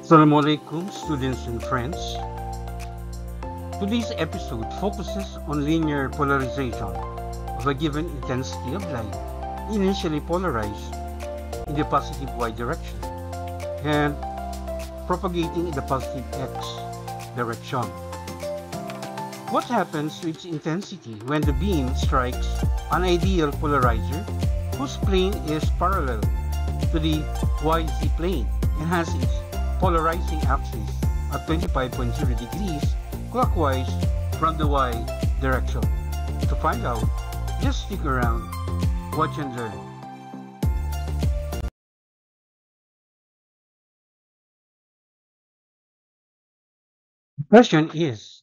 Assalamu alaikum, students and friends. Today's episode focuses on linear polarization of a given intensity of light, initially polarized in the positive y direction and propagating in the positive x direction. What happens to its intensity when the beam strikes an ideal polarizer whose plane is parallel to the YZ plane and has its polarizing axis at 25.0 degrees clockwise from the Y direction? To find out, just stick around, watch and learn. The question is,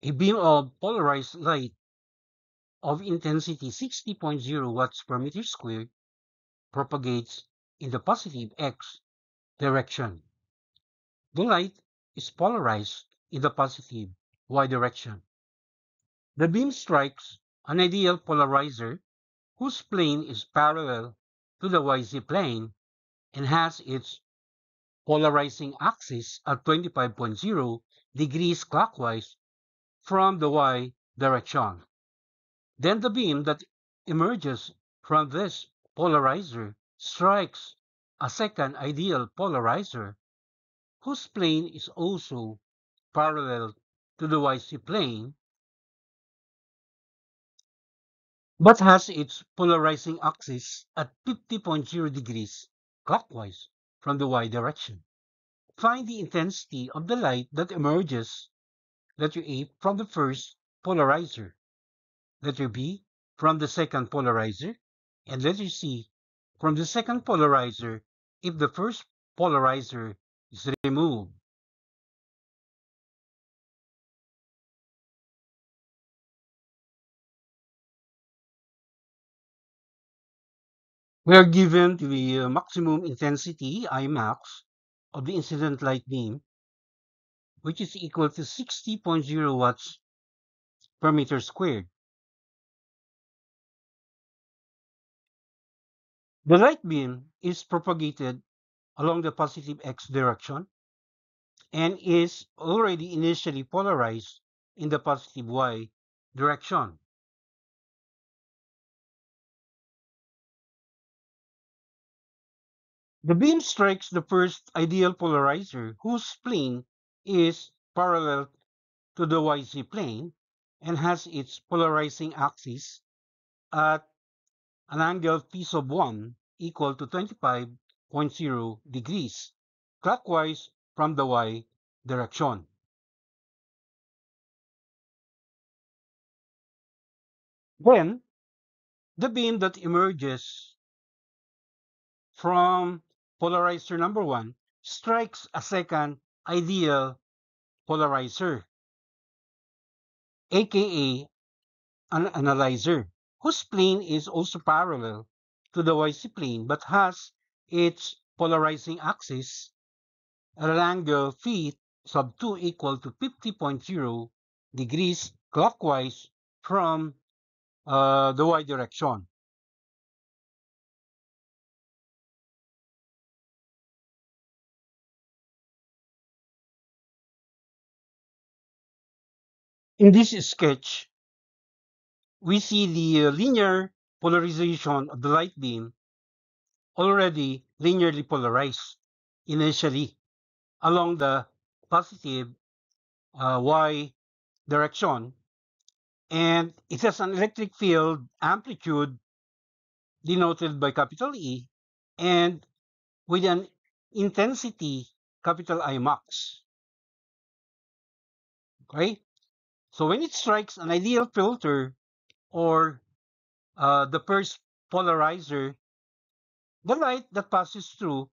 a beam of polarized light of intensity 60.0 watts per meter squared propagates in the positive x direction. The light is polarized in the positive y direction. The beam strikes an ideal polarizer whose plane is parallel to the YZ plane and has its polarizing axis at 25.0 degrees clockwise from the y direction. Then the beam that emerges from this polarizer strikes a second ideal polarizer whose plane is also parallel to the YZ plane but has its polarizing axis at 50.0 degrees clockwise from the y direction. Find the intensity of the light that emerges, letter A, from the first polarizer, letter B, from the second polarizer, and letter C, from the second polarizer if the first polarizer is removed. We are given the maximum intensity, Imax, of the incident light beam, which is equal to 60.0 watts per meter squared. The light beam is propagated along the positive x direction and is already initially polarized in the positive y direction. The beam strikes the first ideal polarizer whose plane is parallel to the YZ plane and has its polarizing axis at an angle phi sub 1 equal to 25.0 degrees clockwise from the y direction. Then, the beam that emerges from polarizer number 1 strikes a second ideal polarizer, aka an analyzer, whose plane is also parallel to the YZ plane but has its polarizing axis at an angle phi sub 2 equal to 50.0 degrees clockwise from the y direction. In this sketch, we see the linear polarization of the light beam already linearly polarized initially along the positive y direction, and it has an electric field amplitude denoted by capital E and with an intensity capital I max. Okay, so when it strikes an ideal filter or the first polarizer, the light that passes through,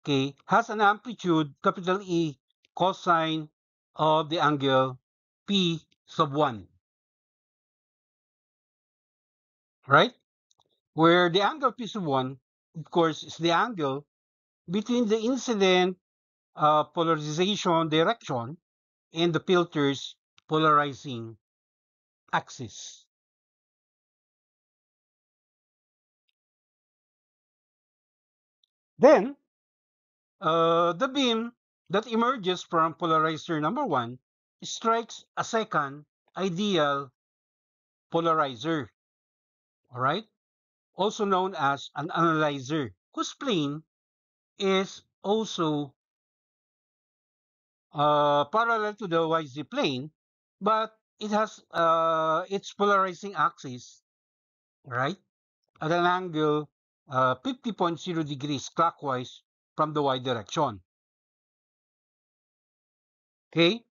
okay, has an amplitude capital E cosine of the angle P sub 1, right? Where the angle P sub 1, of course, is the angle between the incident polarization direction and the filter's polarizing axis. Then, The beam that emerges from polarizer number 1 strikes a second ideal polarizer, all right? Also known as an analyzer, whose plane is also parallel to the YZ plane, but it has its polarizing axis, right, at an angle 50.0 degrees clockwise from the Y direction. Okay?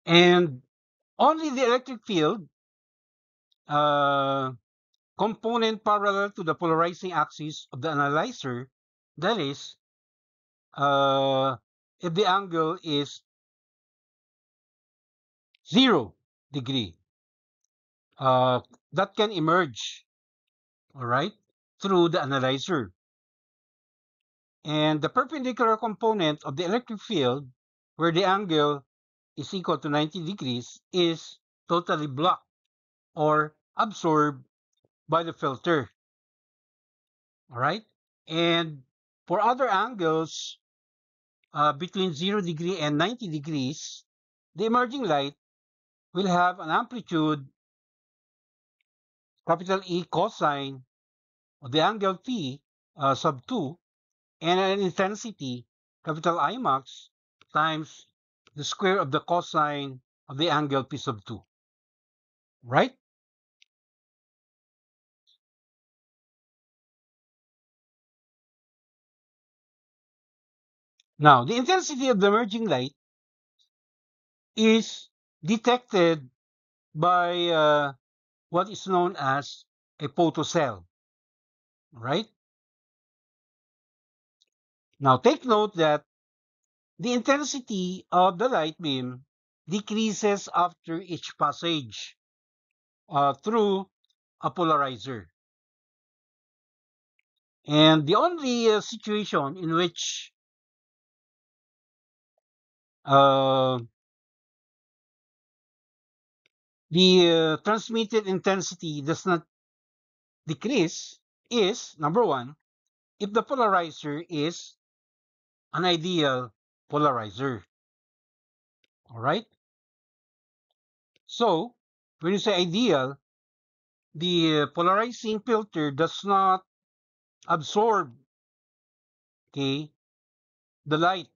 And only the electric field uh, component parallel to the polarizing axis of the analyzer, that is, uh, if the angle is 0 degree, uh, that can emerge, all right, through the analyzer. And the perpendicular component of the electric field, where the angle is equal to 90 degrees, is totally blocked or absorbed by the filter. All right. And for other angles between 0 degree and 90 degrees, the emerging light will have an amplitude, capital E cosine of the angle P sub 2, and an intensity, capital I max, times the square of the cosine of the angle P sub 2. Right? Now, the intensity of the emerging light is detected by what is known as a photocell. Right? Now, take note that the intensity of the light beam decreases after each passage through a polarizer. And the only situation in which uh, the transmitted intensity does not decrease is, number one, if the polarizer is an ideal polarizer. All right? So, when you say ideal, the polarizing filter does not absorb, okay, the light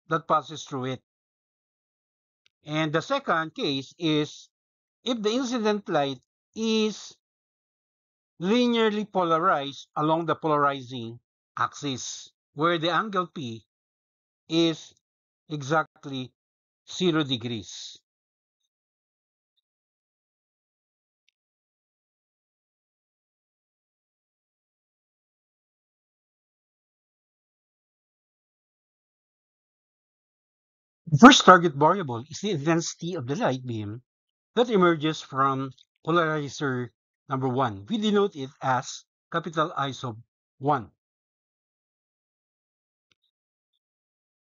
that passes through it. And the second case is if the incident light is linearly polarized along the polarizing axis, where the angle P is exactly 0 degrees. The first target variable is the intensity of the light beam that emerges from polarizer number 1. We denote it as capital I sub 1.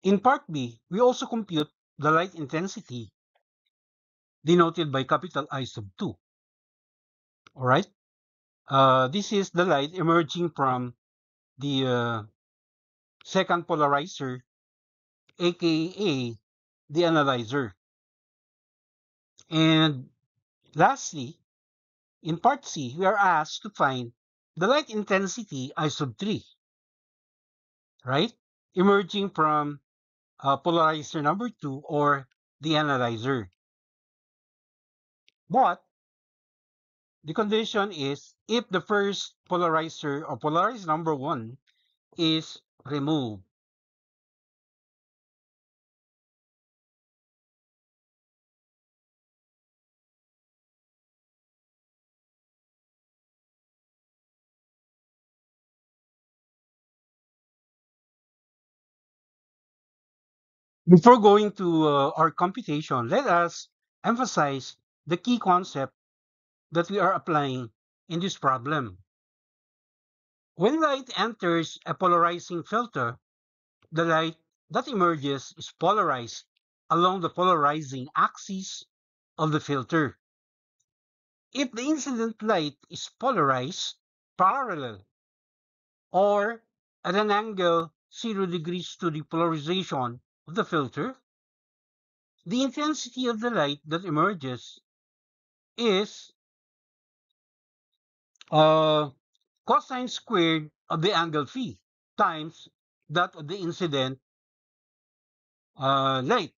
In part B, we also compute the light intensity denoted by capital I sub 2. All right? This is the light emerging from the second polarizer, aka the analyzer. And lastly, in part C, we are asked to find the light intensity I sub 3, right? Emerging from polarizer number 2 or the analyzer. But the condition is if the first polarizer or polarizer number 1 is removed. Before going to our computation, let us emphasize the key concept that we are applying in this problem. When light enters a polarizing filter, the light that emerges is polarized along the polarizing axis of the filter. If the incident light is polarized parallel or at an angle 0 degrees to the polarization of the filter, the intensity of the light that emerges is cosine squared of the angle phi times that of the incident light.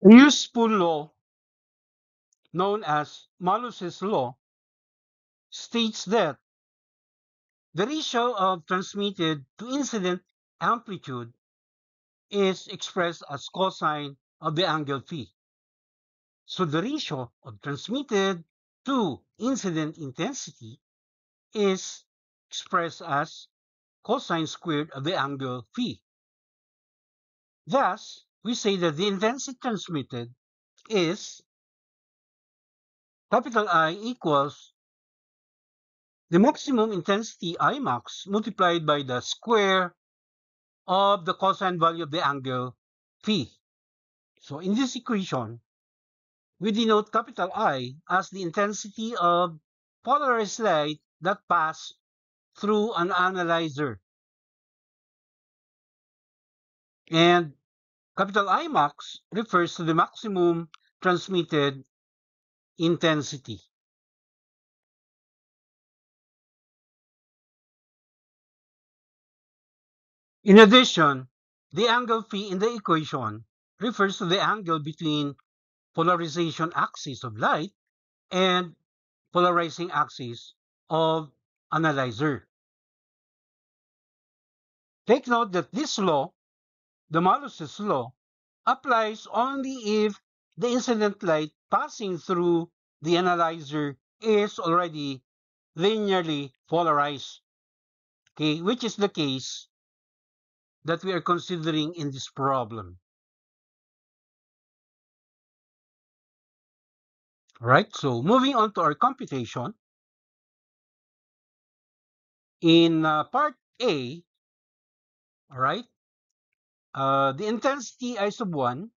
A useful law known as Malus's law states that the ratio of transmitted to incident amplitude is expressed as cosine of the angle phi. So the ratio of transmitted to incident intensity is expressed as cosine squared of the angle phi. Thus, we say that the intensity transmitted is capital I equals the maximum intensity I max multiplied by the square of the cosine value of the angle phi. So in this equation, we denote capital I as the intensity of polarized light that pass through an analyzer. And capital I max refers to the maximum transmitted intensity. In addition, the angle phi in the equation refers to the angle between polarization axis of light and polarizing axis of analyzer. Take note that this law, the Malus's law, applies only if the incident light passing through the analyzer is already linearly polarized, okay, which is the case that we are considering in this problem. All right, so moving on to our computation. In part A, all right, the intensity I sub 1,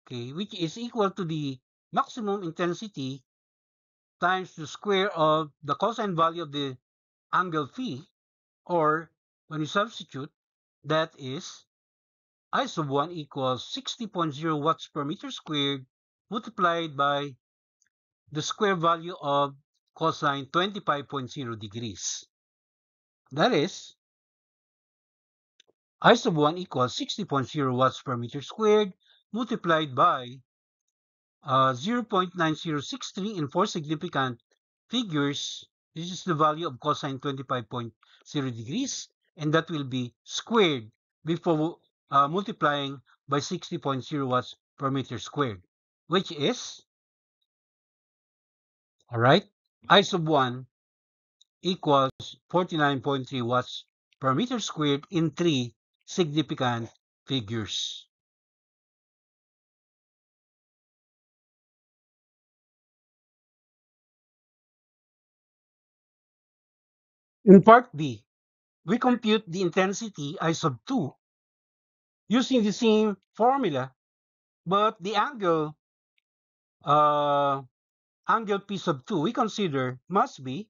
okay, which is equal to the maximum intensity times the square of the cosine value of the angle phi, or when you substitute, that is I sub 1 equals 60.0 watts per meter squared multiplied by the square value of cosine 25.0 degrees. That is I sub 1 equals 60.0 watts per meter squared multiplied by 0.9063 in four significant figures. This is the value of cosine 25.0 degrees, and that will be squared before multiplying by 60.0 watts per meter squared, which is, all right, I sub 1 equals 49.3 watts per meter squared in three significant figures. In part B, we compute the intensity I sub 2 using the same formula, but the uh, angle P sub 2 we consider must be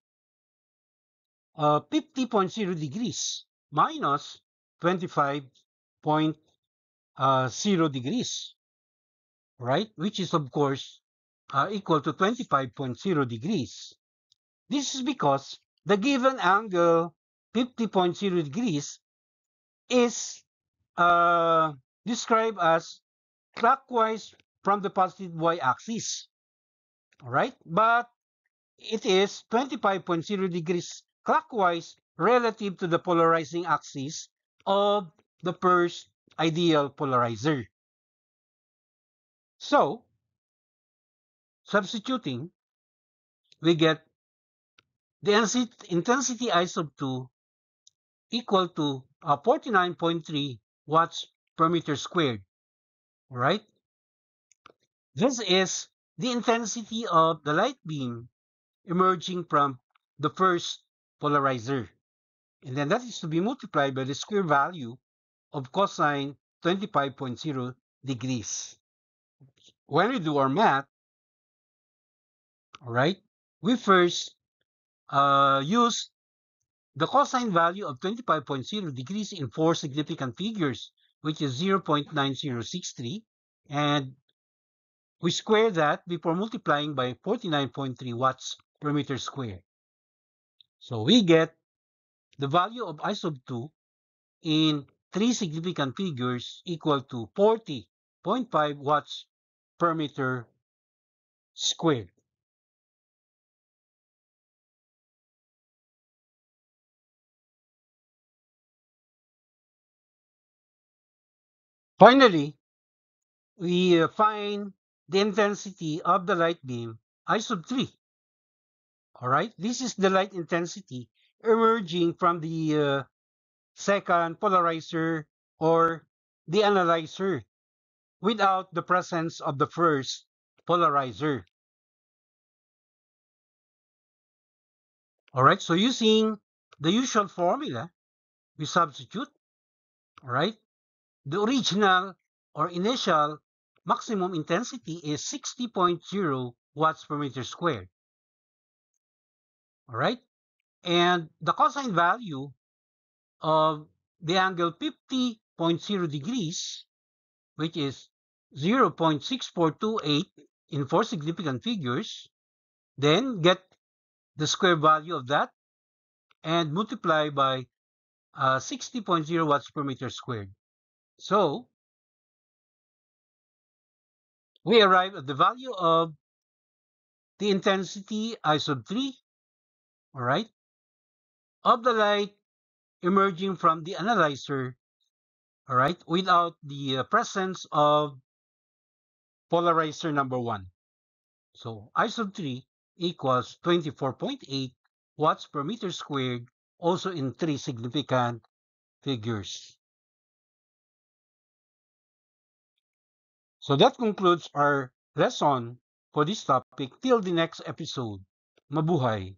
50.0 degrees minus 25.0 degrees, right? Which is, of course, equal to 25.0 degrees. This is because the given angle 50.0 degrees is described as clockwise from the positive y-axis, all right? But it is 25.0 degrees clockwise relative to the polarizing axis of the first ideal polarizer. So, substituting, we get the intensity I sub 2 equal to 49.3 watts per meter squared, all right? This is the intensity of the light beam emerging from the first polarizer. And then that is to be multiplied by the square value of cosine 25.0 degrees. When we do our math, all right, we first use the cosine value of 25.0 degrees in 4 significant figures, which is 0.9063, and we square that before multiplying by 49.3 watts per meter squared. So we get the value of I sub 2 in 3 significant figures equal to 40.5 watts per meter squared. Finally, we find the intensity of the light beam I sub 3. All right, this is the light intensity emerging from the second polarizer or the analyzer without the presence of the first polarizer. All right, so using the usual formula, we substitute, all right, the original or initial maximum intensity is 60.0 watts per meter squared. All right, and the cosine value of the angle 50.0 degrees, which is 0.6428 in 4 significant figures, then get the square value of that and multiply by 60.0 watts per meter squared. So we arrive at the value of the intensity I sub 3, all right, of the light emerging from the analyzer, all right, without the presence of polarizer number 1. So I sub 3 equals 24.8 watts per meter squared, also in 3 significant figures. So that concludes our lesson for this topic. Till the next episode. Mabuhay.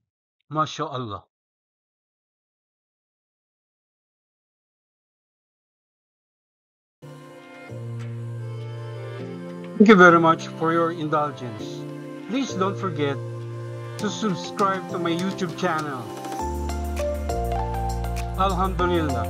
MashaAllah. Thank you very much for your indulgence. Please don't forget to subscribe to my YouTube channel. Alhamdulillah.